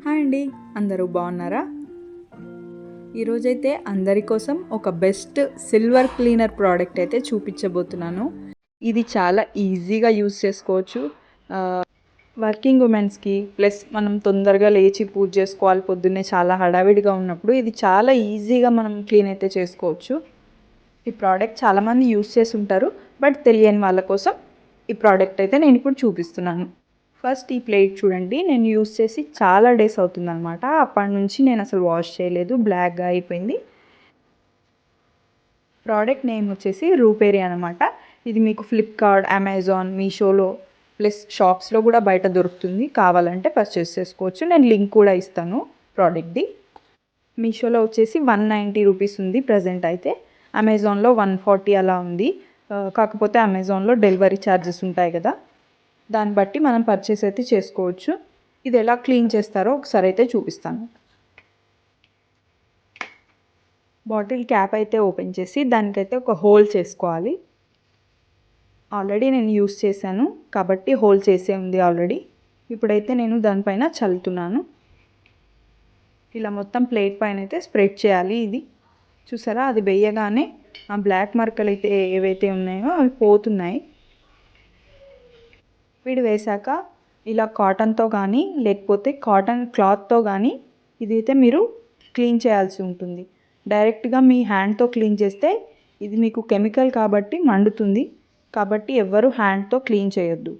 Hi అండి, అందరూ బాగున్నారా? ఈరోజైతే అందరి కోసం ఒక బెస్ట్ సిల్వర్ క్లీనర్ ప్రోడక్ట్ అయితే చూపించబోతున్నాను. ఇది చాలా ఈజీగా యూస్ చేసుకోవచ్చు. వర్కింగ్ ఉమెన్స్కి ప్లస్ మనం తొందరగా లేచి పూజ చేసుకోవాలి, పొద్దున్నే చాలా హడావిడిగా ఉన్నప్పుడు ఇది చాలా ఈజీగా మనం క్లీన్ అయితే చేసుకోవచ్చు. ఈ ప్రోడక్ట్ చాలామంది యూస్ చేసి ఉంటారు, బట్ తెలియని వాళ్ళ కోసం ఈ ప్రోడక్ట్ అయితే నేను ఇప్పుడు చూపిస్తున్నాను. ఫస్ట్ ఈ ప్లేట్ చూడండి, నేను యూస్ చేసి చాలా డేస్ అవుతుందన్నమాట. అప్పటి నుంచి నేను అసలు వాష్ చేయలేదు, బ్లాక్గా అయిపోయింది. ప్రోడక్ట్ నేమ్ వచ్చేసి రూపేరి అనమాట. ఇది మీకు ఫ్లిప్కార్ట్, అమెజాన్, మీషోలో ప్లస్ షాప్స్లో కూడా బయట దొరుకుతుంది. కావాలంటే పర్చేస్ చేసుకోవచ్చు. నేను లింక్ కూడా ఇస్తాను ప్రోడక్ట్ది. మీషోలో వచ్చేసి 190 రూపీస్ ఉంది ప్రజెంట్ అయితే. అమెజాన్లో 140 అలా ఉంది. కాకపోతే అమెజాన్లో డెలివరీ ఛార్జెస్ ఉంటాయి కదా, దాన్ని బట్టి మనం పర్చేస్ అయితే చేసుకోవచ్చు. ఇది ఎలా క్లీన్ చేస్తారో ఒకసారి అయితే చూపిస్తాను. బాటిల్ క్యాప్ అయితే ఓపెన్ చేసి దానికైతే ఒక హోల్ చేసుకోవాలి. ఆల్రెడీ నేను యూస్ చేశాను కాబట్టి హోల్ చేసే ఉంది ఆల్రెడీ. ఇప్పుడైతే నేను దానిపైన చల్లుతున్నాను. ఇలా మొత్తం ప్లేట్ పైన అయితే స్ప్రెడ్ చేయాలి. ఇది చూసారా, అది వేయగానే ఆ బ్లాక్ మార్కలు అయితే ఏవైతే ఉన్నాయో అవి పోతున్నాయి. లిక్విడ్ వేశాక ఇలా కాటన్తో కానీ లేకపోతే కాటన్ క్లాత్తో కానీ ఇదైతే మీరు క్లీన్ చేయాల్సి ఉంటుంది. డైరెక్ట్గా మీ హ్యాండ్తో క్లీన్ చేస్తే ఇది మీకు కెమికల్ కాబట్టి మండుతుంది. కాబట్టి ఎవ్వరు హ్యాండ్తో క్లీన్ చేయొద్దు.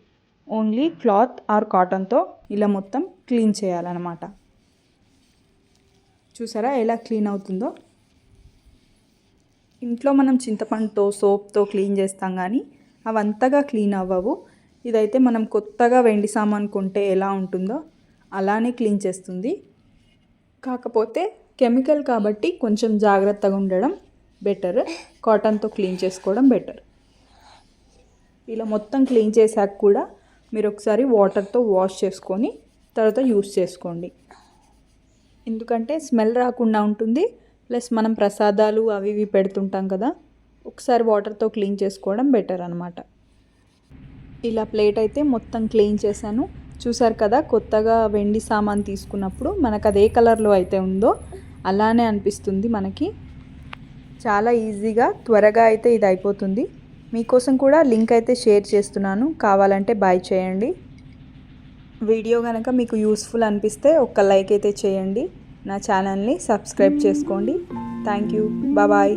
ఓన్లీ క్లాత్ ఆర్ కాటన్తో ఇలా మొత్తం క్లీన్ చేయాలన్నమాట. చూసారా ఎలా క్లీన్ అవుతుందో. ఇంట్లో మనం చింతపండుతో సోప్తో క్లీన్ చేస్తాం కానీ అవంతగా క్లీన్ అవ్వవు. ఇదైతే మనం కొత్తగా వెండి సామాన్ కొంటే ఎలా ఉంటుందో అలానే క్లీన్ చేస్తుంది. కాకపోతే కెమికల్ కాబట్టి కొంచెం జాగ్రత్తగా ఉండడం బెటర్. కాటన్తో క్లీన్ చేసుకోవడం బెటర్. ఇలా మొత్తం క్లీన్ చేశాక కూడా మీరు ఒకసారి వాటర్తో వాష్ చేసుకొని తర్వాత యూస్ చేసుకోండి. ఎందుకంటే స్మెల్ రాకుండా ఉంటుంది. ప్లస్ మనం ప్రసాదాలు అవి ఇవి పెడుతుంటాం కదా, ఒకసారి వాటర్తో క్లీన్ చేసుకోవడం బెటర్ అనమాట. ఇలా ప్లేట్ అయితే మొత్తం క్లీన్ చేశాను. చూసారు కదా, కొత్తగా వెండి సామాన్ తీసుకున్నప్పుడు మనకు అదే కలర్లో అయితే ఉందో అలానే అనిపిస్తుంది మనకి. చాలా ఈజీగా త్వరగా అయితే ఇది అయిపోతుంది. మీకోసం కూడా లింక్ అయితే షేర్ చేస్తున్నాను, కావాలంటే బై చేయండి. వీడియో కనుక మీకు యూస్ఫుల్ అనిపిస్తే ఒక్క లైక్ అయితే చేయండి. నా ఛానల్ని సబ్స్క్రైబ్ చేసుకోండి. Thank you, bye.